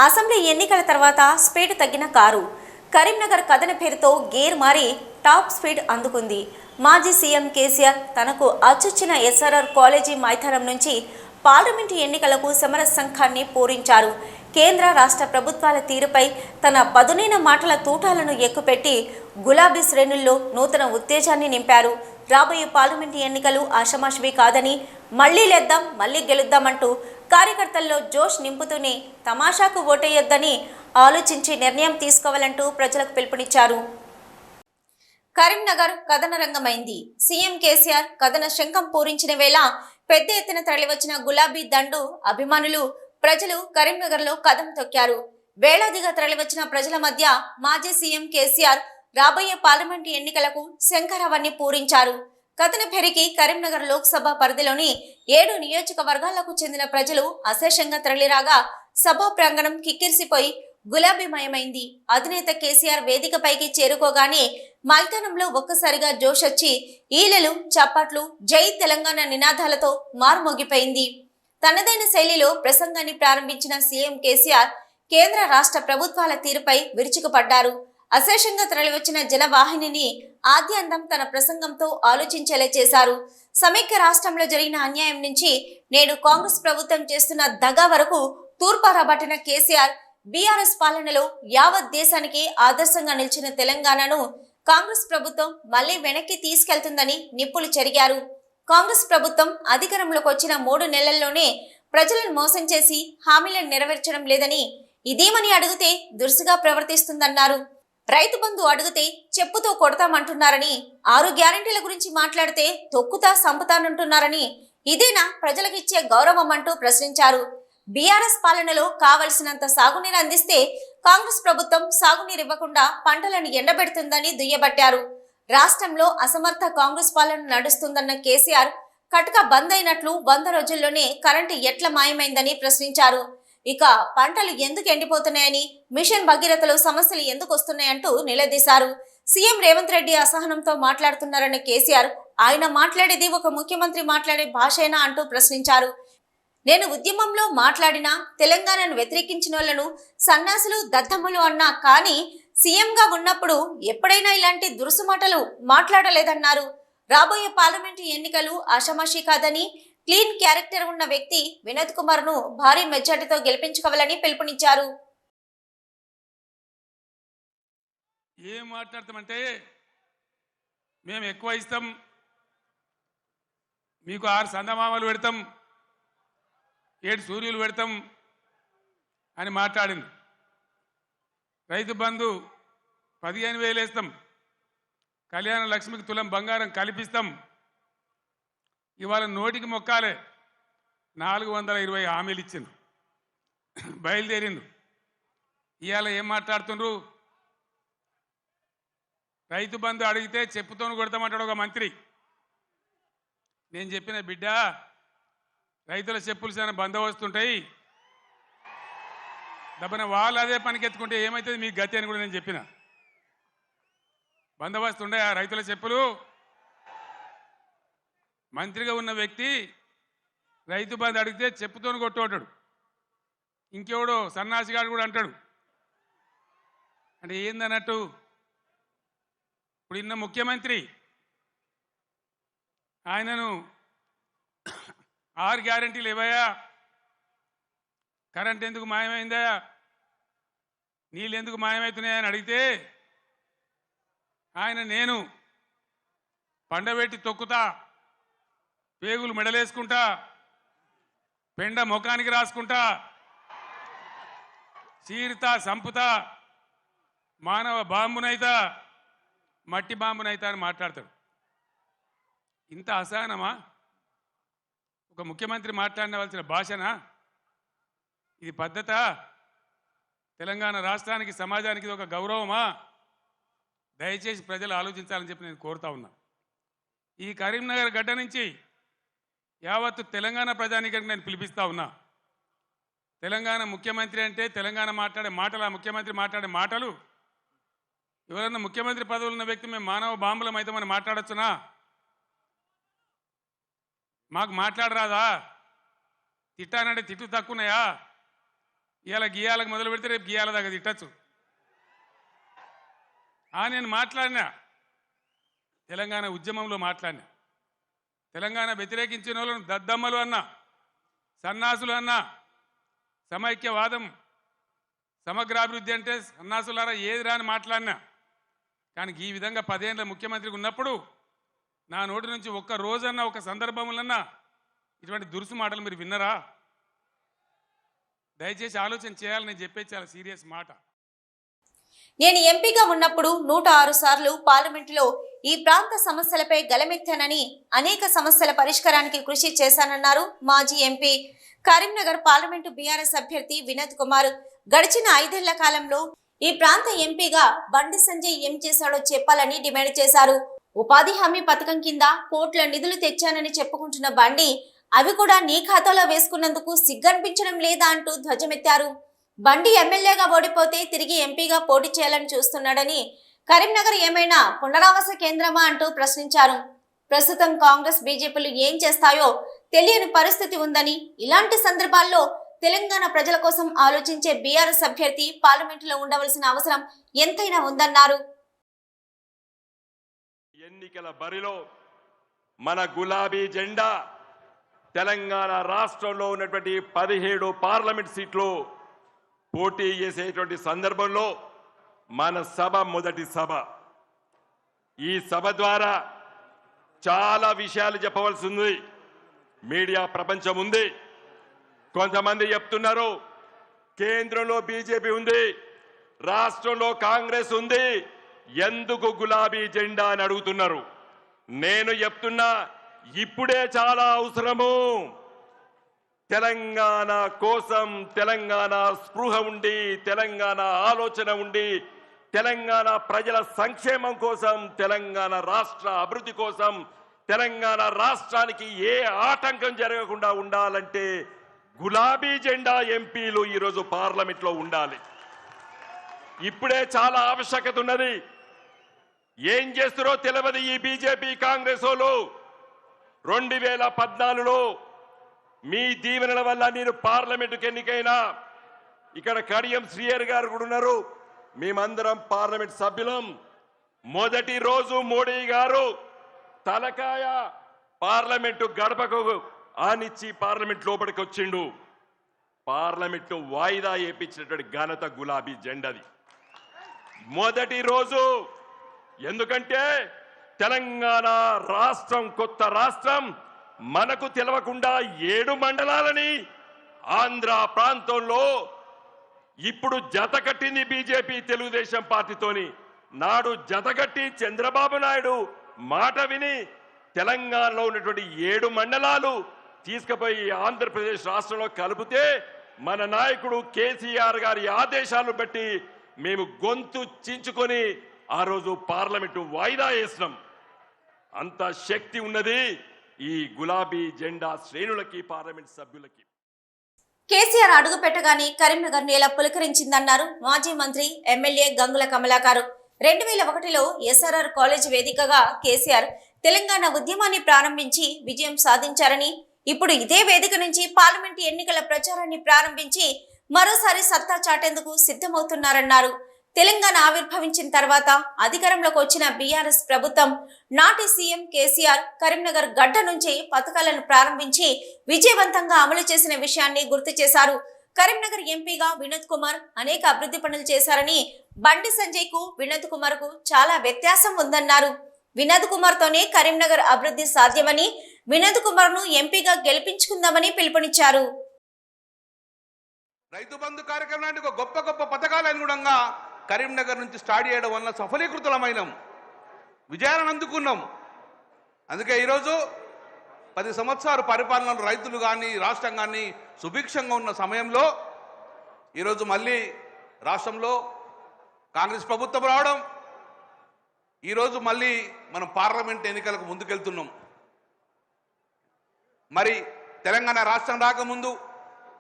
Assembly ఎన్నికల తర్వాత speed తగ్గిన కారు కరీంనగర్ కథన పేరుతో గేర్ మారి టాప్ స్పీడ్ అందుకుంది. మాజీ సీఎం కేసీఆర్ తనకు అచ్చొచ్చిన ఎస్ఆర్ఆర్ కాలేజీ మైదానం నుంచి పార్లమెంటు ఎన్నికలకు సమర సంఘాన్ని పూరించారు. కేంద్ర రాష్ట్ర ప్రభుత్వాల తీరుపై తన పదునైన మాటల తూటాలను ఎక్కుపెట్టి గులాబీ శ్రేణుల్లో నూతన ఉత్తేజాన్ని నింపారు. రాబోయే పార్లమెంటు ఎన్నికలు ఆషామాషివి కాదని, మళ్లీ లేద్దాం మళ్లీ గెలుద్దామంటూ కార్యకర్తల్లో జోష్ నింపుతూనే తమాషాకు ఓటేయొద్దని ఆలోచించి నిర్ణయం తీసుకోవాలంటూ ప్రజలకు పిలుపునిచ్చారు. కరీంనగర్ కథన రంగమైంది. సీఎం కేసీఆర్ కథన శంఖం పూరించిన వేళ పెద్ద ఎత్తున తరలివచ్చిన గులాబీ దండు అభిమానులు ప్రజలు కరీంనగర్లో కదం తొక్కారు. వేలాదిగా తరలివచ్చిన ప్రజల మధ్య మాజీ సీఎం కేసీఆర్ రాబోయే పార్లమెంటు ఎన్నికలకు శంఖారావాన్ని పూరించారు. కథన పెరిగి కరీంనగర్ లోక్సభ పరిధిలోని 7 నియోజకవర్గాలకు చెందిన ప్రజలు అశేషంగా తరలిరాగా సభా ప్రాంగణం కిక్కిరిసిపోయి గులాబీమయమైంది. అధినేత కేసీఆర్ వేదికపైకి చేరుకోగానే మైదానంలో ఒక్కసారిగా జోష్ వచ్చి ఈలెలు, చప్పట్లు, జై తెలంగాణ నినాదాలతో మారుమోగిపోయింది. తనదైన శైలిలో ప్రసంగాన్ని ప్రారంభించిన సీఎం కేసీఆర్ కేంద్ర రాష్ట్ర ప్రభుత్వాల తీరుపై విరుచుకుపడ్డారు. అశేషంగా తరలివచ్చిన జనవాహినిని ఆద్యంతం తన ప్రసంగంతో ఆలోచించేలా చేశారు. సమైక్య రాష్ట్రంలో జరిగిన అన్యాయం నుంచి నేడు కాంగ్రెస్ ప్రభుత్వం చేస్తున్న దగా వరకు తూర్పారబట్టిన కేసీఆర్ బీఆర్ఎస్ పాలనలో యావత్ దేశానికి ఆదర్శంగా నిలిచిన తెలంగాణను కాంగ్రెస్ ప్రభుత్వం మళ్లీ వెనక్కి తీసుకెళ్తుందని నిప్పులు చెరిగారు. కాంగ్రెస్ ప్రభుత్వం అధికారంలోకి వచ్చిన 3 నెలల్లోనే ప్రజలను మోసం చేసి హామీలను నెరవేర్చడం లేదని, ఇదేమని అడిగితే దురుసుగా ప్రవర్తిస్తుందన్నారు. రైతు బంధు అడిగితే చెప్పుతో కొడతామంటున్నారని, 6 గ్యారెంటీల గురించి మాట్లాడితే తొక్కుతా సంపుతానంటున్నారని, ఇదేనా ప్రజలకిచ్చే గౌరవం అంటూ ప్రశ్నించారు. బీఆర్ఎస్ పాలనలో కావలసినంత సాగునీరు అందిస్తే కాంగ్రెస్ ప్రభుత్వం సాగునీరు ఇవ్వకుండా పంటలను ఎండబెడుతుందని దుయ్యబట్టారు. రాష్ట్రంలో అసమర్థ కాంగ్రెస్ పాలన నడుస్తుందన్న కేసీఆర్ కటక బంద్ అయినట్లు 100 రోజుల్లోనే కరెంటు ఎట్లా మాయమైందని ప్రశ్నించారు. ఇక పంటలు ఎందుకు ఎండిపోతున్నాయని, మిషన్ భగీరథలో సమస్యలు ఎందుకు వస్తున్నాయంటూ నిలదీశారు. సీఎం రేవంత్ రెడ్డి అసహనంతో మాట్లాడుతున్నారన్న కేసీఆర్ ఆయన మాట్లాడేది ఒక ముఖ్యమంత్రి మాట్లాడే భాషేనా అంటూ ప్రశ్నించారు. నేను ఉద్యమంలో మాట్లాడినా తెలంగాణను వ్యతిరేకించిన వాళ్లను సన్నాసులు, దద్దమ్మలు అన్నా, కానీ సీఎంగా ఉన్నప్పుడు ఎప్పుడైనా ఇలాంటి దురుసు మాటలు మాట్లాడలేదన్నారు. రాబోయే పార్లమెంటు ఎన్నికలు ఆషామాషీ కాదని, క్లీన్ క్యారెక్టర్ ఉన్న వ్యక్తి వినోద్ కుమార్ ను భారీ మెజార్టీతో గెలిపించుకోవాలని పిలుపునిచ్చారు. ఏం మాట్లాడతామంటే మేము ఎక్కువ ఇస్తాం, మీకు 6 సందమామలు పెడతాం, 7 సూర్యులు పెడతాం అని మాట్లాడింది. రైతు బంధు 15,000 వేస్తాం, కళ్యాణ లక్ష్మికి తులం బంగారం కల్పిస్తాం. ఇవాళ నోటికి మొక్కాలే 420 హామీలు ఇచ్చిండ్రు, బయలుదేరిండ్రు. ఇవాళ ఏం మాట్లాడుతుండ్రు? రైతు బంధు అడిగితే చెప్పుతోను కొడతామంటాడు ఒక మంత్రి. నేను చెప్పిన బిడ్డ, రైతుల చెప్పులు చాలా బందోబస్తుంటాయి, దబ్బన వాళ్ళు అదే పనికి ఎత్తుకుంటే ఏమవుతుంది మీకు గతి అని కూడా నేను చెప్పిన. బందోబస్తు ఉండే ఆ రైతుల చెప్పులు. మంత్రిగా ఉన్న వ్యక్తి రైతు బంధు అడిగితే చెప్పుతోని కొట్టుకుంటాడు. ఇంకెవడో సన్నాసిగాడు కూడా అంటాడు. అంటే ఏందన్నట్టు? ఇప్పుడు ఇన్న ముఖ్యమంత్రి ఆయనను 6 గ్యారెంటీలు ఇవ్వయా, కరెంట్ ఎందుకు మాయమైందా, నీళ్ళు ఎందుకు మాయమవుతున్నాయని అడిగితే ఆయన నేను పండబెట్టి తొక్కుతా, పేగులు మెడలేసుకుంటా, పెండ ముఖానికి రాసుకుంటా, చీరుతా, సంపుతా, మానవ బాంబునైతా, మట్టి బాంబునైతా అని మాట్లాడతాడు. ఇంత అసహనమా? ఒక ముఖ్యమంత్రి మాట్లాడవలసిన భాషనా ఇది? పద్ధత? తెలంగాణ రాష్ట్రానికి, సమాజానికి ఇది ఒక గౌరవమా? దయచేసి ప్రజలు ఆలోచించాలని చెప్పి నేను కోరుతా ఉన్నా. ఈ కరీంనగర్ గడ్డ నుంచి యావత్తు తెలంగాణ ప్రజానీకానికి నేను పిలిపిస్తా ఉన్నా. తెలంగాణ ముఖ్యమంత్రి అంటే తెలంగాణ మాట్లాడే మాటలు, ఆ ముఖ్యమంత్రి మాట్లాడే మాటలు, ఎవరన్నా ముఖ్యమంత్రి పదవులు ఉన్న వ్యక్తి మేము మానవ బాంబులం అయితే మనం మాట్లాడొచ్చునా? మాకు మాట్లాడరాదా? తిట్టానంటే తిట్టు తక్కువనాయా? ఇవాళ గీయాలకు మొదలు పెడితే రేపు గీయాల దాకా తిట్టచ్చు. నేను మాట్లాడినా, తెలంగాణ ఉద్యమంలో మాట్లాడినా, తెలంగాణ వ్యతిరేకించిన వాళ్ళను దద్దమ్మలు అన్నా, సన్నాసులు అన్నా, సమైక్యవాదం సమగ్రాభివృద్ధి అంటే సన్నాసులారా ఏది రాని మాట్లాడినా. కానీ ఈ విధంగా 10 ఏళ్ళ ముఖ్యమంత్రికి ఉన్నప్పుడు నా నోటి నుంచి ఒక్క రోజన్నా ఒక సందర్భములన్నా ఇటువంటి దురుసు మాటలు మీరు విన్నరా? దయచేసి ఆలోచన చేయాలని నేను చెప్పేది చాలా సీరియస్ మాట. నేను ఎంపీగా ఉన్నప్పుడు 106 సార్లు పార్లమెంటులో ఈ ప్రాంత సమస్యలపై గలమెత్తానని, అనేక సమస్యల పరిష్కారానికి కృషి చేశానన్నారు మాజీ ఎంపీ కరీంనగర్ పార్లమెంటు బీఆర్ఎస్ అభ్యర్థి వినోద్ కుమార్. గడిచిన 5 ఏళ్ల కాలంలో ఈ ప్రాంత ఎంపీగా బండి సంజయ్ ఏం చేశాడో చెప్పాలని డిమాండ్ చేశారు. ఉపాధి హామీ పథకం కింద కోట్ల నిధులు తెచ్చానని చెప్పుకుంటున్న బండి అవి కూడా నీ ఖాతాలో వేసుకున్నందుకు సిగ్గనిపించడం లేదా అంటూ ధ్వజమెత్తారు. బండి ఎమ్మెల్యేగా ఓడిపోతే తిరిగి ఎంపీగా పోటీ చేయాలని చూస్తున్నాడని, కరీంనగర్ ఏమైనా పునరావాస కేంద్రమా అంటూ ప్రశ్నించారు. ప్రస్తుతం కాంగ్రెస్ బీజేపీలు ఏం చేస్తాయో తెలియని పరిస్థితి ఉందని, ఇలాంటి సందర్భాల్లో తెలంగాణ ప్రజల కోసం ఆలోచించే బీఆర్ఎస్ అభ్యర్థి పార్లమెంటులో ఉండవలసిన అవసరం ఎంతైనా ఉందన్నారు. ఎన్నికల బరిలో మన గులాబీ జెండా తెలంగాణ రాష్ట్రంలో ఉన్నటువంటి 17 పార్లమెంట్ సీట్లు పోటీ చేసేటువంటి సందర్భంలో మన సభ మొదటి సభ. ఈ సభ ద్వారా చాలా విషయాలు చెప్పవలసి ఉంది. మీడియా ప్రపంచం ఉంది. కొంతమంది చెప్తున్నారు కేంద్రంలో బీజేపీ ఉంది, రాష్ట్రంలో కాంగ్రెస్ ఉంది, ఎందుకు గులాబీ జెండా అని అడుగుతున్నారు. నేను చెప్తున్నా ఇప్పుడే చాలా అవసరము. తెలంగాణ కోసం, తెలంగాణ స్పృహ ఉండి, తెలంగాణ ఆలోచన ఉండి, తెలంగాణ ప్రజల సంక్షేమం కోసం, తెలంగాణ రాష్ట్ర అభివృద్ధి కోసం, తెలంగాణ రాష్ట్రానికి ఏ ఆటంకం జరగకుండా ఉండాలంటే గులాబీ జెండా ఎంపీలు ఈరోజు పార్లమెంట్లో ఉండాలి. ఇప్పుడే చాలా ఆవశ్యకత ఉన్నది. ఏం చేస్తారో తెలియదు ఈ బీజేపీ కాంగ్రెస్ వాళ్ళు. 2014లో మీ దీవెనల వల్ల నేను పార్లమెంటుకు ఎన్నికైనా. ఇక్కడ కడియం శ్రీయర్ గారు కూడా ఉన్నారు. మేమందరం పార్లమెంట్ సభ్యులం. మొదటి రోజు మోడీ గారు తలకాయ పార్లమెంటు గడపకు ఆనిచ్చి పార్లమెంట్ లోపలికి వచ్చిండు. పార్లమెంటు వాయిదా వేయించినటువంటి ఘనత గులాబీ జెండాది. మొదటి రోజు. ఎందుకంటే తెలంగాణ రాష్ట్రం, కొత్త రాష్ట్రం, మనకు తెలవకుండా 7 మండలాలని ఆంధ్ర ప్రాంతంలో ఇప్పుడు జతకట్టింది బీజేపీ తెలుగుదేశం పార్టీతోని. నాడు జతకట్టి చంద్రబాబు నాయుడు మాట విని తెలంగాణలో ఉన్నటువంటి 7 మండలాలు తీసుకుపోయి ఆంధ్రప్రదేశ్ రాష్ట్రంలో కలిపితే మన నాయకుడు కేసీఆర్ గారి ఆదేశాలను బట్టి మేము గొంతు చించుకొని ఆ రోజు పార్లమెంటు వాయిదా వేసినాం. అంత శక్తి ఉన్నది ఈ గులాబీ జెండా శ్రేణులకి, పార్లమెంట్ సభ్యులకి. కేసీఆర్ అడుగు పెట్టగానే కరీంనగర్ నేల పులకరించిందన్నారు మాజీ మంత్రి ఎమ్మెల్యే గంగుల కమలాకర్. 2001లో ఎస్ఆర్ఆర్ కాలేజ్ వేదికగా కేసీఆర్ తెలంగాణ ఉద్యమాన్ని ప్రారంభించి విజయం సాధించారని, ఇప్పుడు ఇదే వేదిక నుంచి పార్లమెంటు ఎన్నికల ప్రచారాన్ని ప్రారంభించి మరోసారి సత్తా చాటేందుకు సిద్ధమవుతున్నారన్నారు. తెలంగాణ ఆవిర్భవించిన తర్వాత అధికారంలోకి వచ్చిన బీఆర్ఎస్ ప్రభుత్వం నాటి సీఎం కేసీఆర్ కరీంనగర్ గడ్డ నుంచి పథకాలను ప్రారంభించి విజయవంతంగా అమలు చేసిన విషయాన్ని గుర్తు చేశారు. కరీంనగర్ ఎంపీగా వినోద్ కుమార్ అనేక అభివృద్ధి పనులు చేశారని, బండి సంజయ్ కు వినోద్ కుమార్ కు చాలా వ్యత్యాసం ఉందన్నారు. వినోద్ కుమార్ తోనే కరీంనగర్ అభివృద్ధి సాధ్యమని, వినోద్ కుమార్ ను ఎంపీగా గెలిపించుకుందామని పిలుపునిచ్చారు. రైతు బంధు కార్యక్రమం లాంటి గొప్ప గొప్ప పథకాలు అనుగుణంగా కరీంనగర్ నుంచి స్టార్ట్ చేయడం వల్ల సఫలీకృతమైనాం, విజయాలను అందుకున్నాం. అందుకే ఈరోజు 10 సంవత్సరాలు పరిపాలనలో రైతులు కానీ రాష్ట్రం కానీ సుభిక్షంగా ఉన్న సమయంలో ఈరోజు మళ్ళీ రాష్ట్రంలో కాంగ్రెస్ ప్రభుత్వం రావడం, ఈరోజు మళ్ళీ మనం పార్లమెంట్ ఎన్నికలకు ముందుకెళ్తున్నాం. మరి తెలంగాణ రాష్ట్రం రాకముందు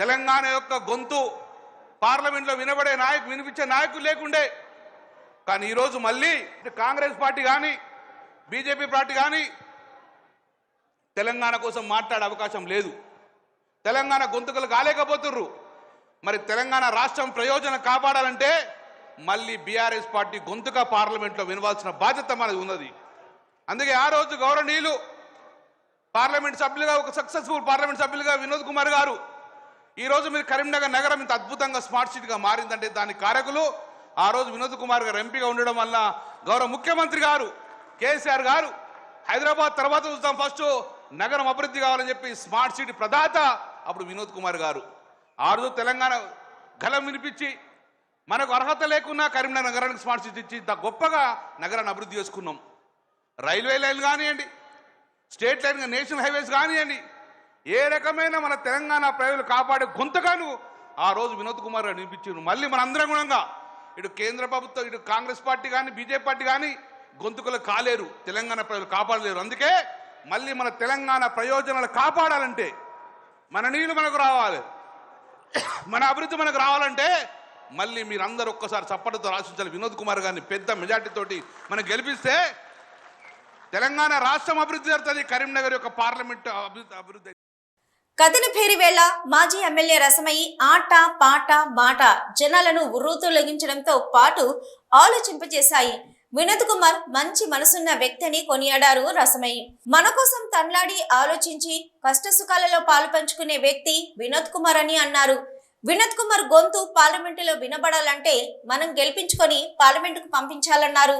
తెలంగాణ యొక్క గొంతు పార్లమెంట్లో వినిపించే నాయకులు లేకుండే. కానీ ఈరోజు మళ్ళీ కాంగ్రెస్ పార్టీ కానీ బీజేపీ పార్టీ కానీ తెలంగాణ కోసం మాట్లాడే అవకాశం లేదు. తెలంగాణ గొంతుకలు కాలేకపోతుర్రు. మరి తెలంగాణ రాష్ట్రం ప్రయోజనం కాపాడాలంటే మళ్ళీ బీఆర్ఎస్ పార్టీ గొంతుగా పార్లమెంట్లో వినవాల్సిన బాధ్యత మనది ఉన్నది. అందుకే ఆ రోజు గౌరవనీయులు పార్లమెంట్ సభ్యులుగా, ఒక సక్సెస్ఫుల్ పార్లమెంట్ సభ్యులుగా వినోద్ కుమార్ గారు, ఈరోజు మీరు కరీంనగర్ నగరం ఇంత అద్భుతంగా స్మార్ట్ సిటీగా మారిందంటే దానికి కారకులు ఆ రోజు వినోద్ కుమార్ గారు ఎంపీగా ఉండడం వల్ల గౌరవ ముఖ్యమంత్రి గారు కేసీఆర్ గారు హైదరాబాద్ తర్వాత చూస్తాం, ఫస్ట్ నగరం అభివృద్ధి కావాలని చెప్పి స్మార్ట్ సిటీ ప్రదాత అప్పుడు వినోద్ కుమార్ గారు. ఆ రోజు తెలంగాణ గలం వినిపించి మనకు అర్హత లేకున్నా కరీంనగర్ నగరానికి స్మార్ట్ సిటీ ఇచ్చి ఇంత గొప్పగా నగరాన్ని అభివృద్ధి చేసుకున్నాం. రైల్వే లైన్ కానివ్వండి, స్టేట్ లైన్ నేషనల్ హైవేస్ కానివ్వండి, ఏ రకమైన మన తెలంగాణ ప్రజలు కాపాడే గొంతగాను ఆ రోజు వినోద్ కుమార్ గారు వినిపించారు. మళ్ళీ మనందరం గుణంగా ఇటు కేంద్ర ప్రభుత్వం, ఇటు కాంగ్రెస్ పార్టీ కానీ బీజేపీ పార్టీ కానీ గొంతుకలు కాలేరు, తెలంగాణ ప్రజలు కాపాడలేరు. అందుకే మళ్ళీ మన తెలంగాణ ప్రయోజనాలు కాపాడాలంటే మన నీళ్లు మనకు రావాలి, మన అభివృద్ధి మనకు రావాలంటే మళ్ళీ మీరందరూ ఒక్కసారి చప్పటితో ఆశించాలి. వినోద్ కుమార్ గారిని పెద్ద మెజార్టీతోటి మనం గెలిపిస్తే తెలంగాణ రాష్ట్రం అభివృద్ధి జరుగుతుంది, కరీంనగర్ యొక్క పార్లమెంట్ అభివృద్ధి. కదినభేరి వేళ మాజీ ఎమ్మెల్యే రసమయి ఆట పాట మాట జనాలను ఉర్రూతొలగించడంతో పాటు ఆలోచింపజేశాయి. వినోద్ కుమార్ మంచి మనసున్న వ్యక్తిని కొనియాడారు రసమయి. మన కోసం తన్లాడి ఆలోచించి కష్టసుఖాలలో పాలు పంచుకునే వ్యక్తి వినోద్ కుమార్ అని అన్నారు. వినోద్ కుమార్ గొంతు పార్లమెంటులో వినబడాలంటే మనం గెలిపించుకొని పార్లమెంటుకు పంపించాలన్నారు.